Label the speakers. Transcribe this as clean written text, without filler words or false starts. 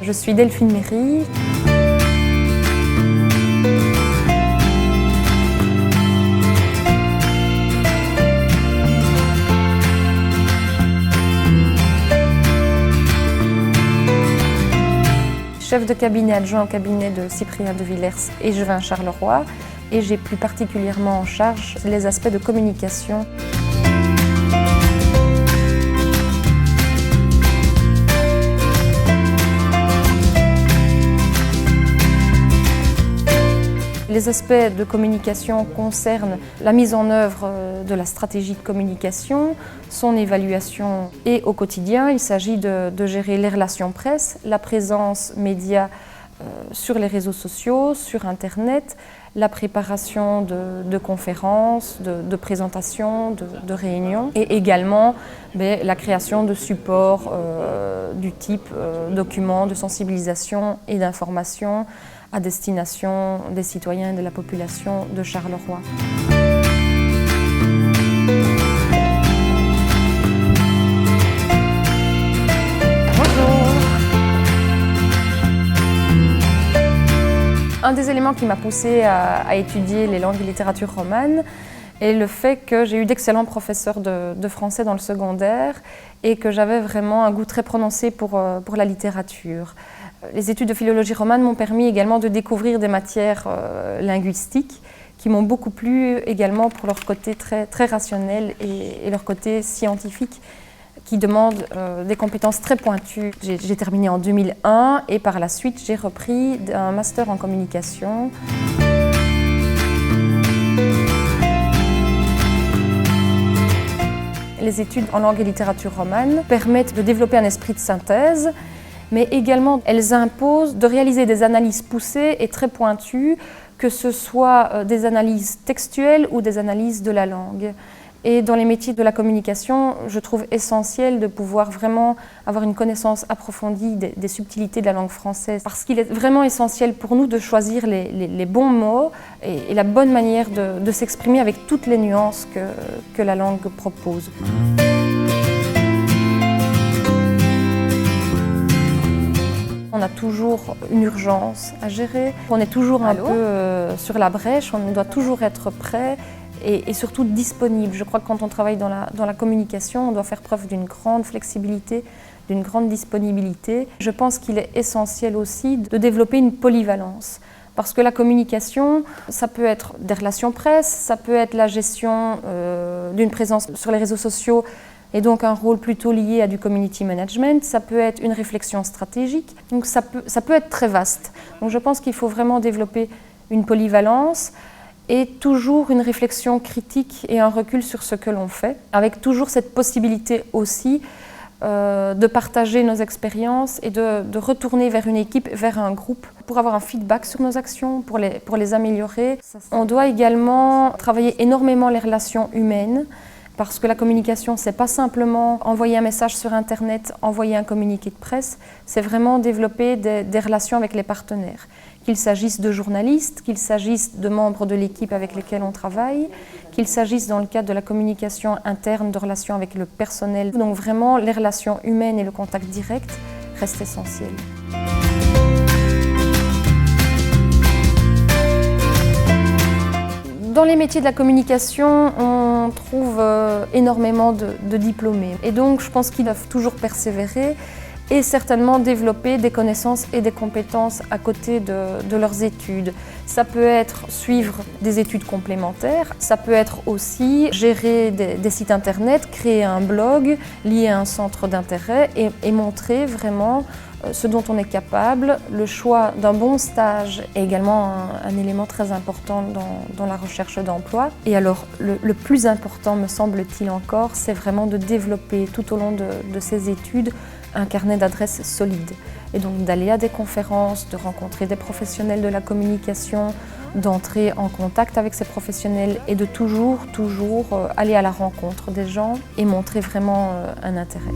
Speaker 1: Je suis Delphine Méry. Chef de cabinet adjoint au cabinet de Cyprien de Villers et Jevin Charleroi, et j'ai plus particulièrement en charge les aspects de communication. Les aspects de communication concernent la mise en œuvre de la stratégie de communication, son évaluation et au quotidien, il s'agit de gérer les relations presse, la présence média sur les réseaux sociaux, sur Internet, la préparation de conférences, de présentations, de réunions et également la création de supports du type documents de sensibilisation et d'information à destination des citoyens et de la population de Charleroi. Un des éléments qui m'a poussée à étudier les langues et littératures romanes est le fait que j'ai eu d'excellents professeurs de français dans le secondaire et que j'avais vraiment un goût très prononcé pour la littérature. Les études de philologie romane m'ont permis également de découvrir des matières linguistiques qui m'ont beaucoup plu également pour leur côté très rationnel et leur côté scientifique qui demandent des compétences très pointues. J'ai terminé en 2001 et par la suite j'ai repris un master en communication. Les études en langue et littérature romane permettent de développer un esprit de synthèse, mais également elles imposent de réaliser des analyses poussées et très pointues, que ce soit des analyses textuelles ou des analyses de la langue. Et dans les métiers de la communication, je trouve essentiel de pouvoir vraiment avoir une connaissance approfondie des subtilités de la langue française, parce qu'il est vraiment essentiel pour nous de choisir les bons mots et la bonne manière de s'exprimer avec toutes les nuances que la langue propose. On a toujours une urgence à gérer, on est toujours un peu sur la brèche, on doit toujours être prêt et surtout disponible. Je crois que quand on travaille dans la communication, on doit faire preuve d'une grande flexibilité, d'une grande disponibilité. Je pense qu'il est essentiel aussi de développer une polyvalence. Parce que la communication, ça peut être des relations presse, ça peut être la gestion d'une présence sur les réseaux sociaux et donc un rôle plutôt lié à du community management, ça peut être une réflexion stratégique, donc ça peut être très vaste. Donc je pense qu'il faut vraiment développer une polyvalence et toujours une réflexion critique et un recul sur ce que l'on fait, avec toujours cette possibilité aussi de partager nos expériences et de retourner vers une équipe, vers un groupe, pour avoir un feedback sur nos actions, pour les améliorer. On doit également travailler énormément les relations humaines, parce que la communication, c'est pas simplement envoyer un message sur Internet, envoyer un communiqué de presse, c'est vraiment développer des relations avec les partenaires. Qu'il s'agisse de journalistes, qu'il s'agisse de membres de l'équipe avec lesquels on travaille, qu'il s'agisse dans le cadre de la communication interne, de relations avec le personnel. Donc vraiment, les relations humaines et le contact direct restent essentiels. Dans les métiers de la communication, on trouve énormément de diplômés. Et donc, je pense qu'ils doivent toujours persévérer et certainement développer des connaissances et des compétences à côté de leurs études. Ça peut être suivre des études complémentaires, ça peut être aussi gérer des sites internet, créer un blog, lier un centre d'intérêt et montrer vraiment ce dont on est capable. Le choix d'un bon stage est également un élément très important dans la recherche d'emploi. Et alors, le plus important, me semble-t-il encore, c'est vraiment de développer tout au long de ces études un carnet d'adresses solide. Et donc d'aller à des conférences, de rencontrer des professionnels de la communication, d'entrer en contact avec ces professionnels et de toujours aller à la rencontre des gens et montrer vraiment un intérêt.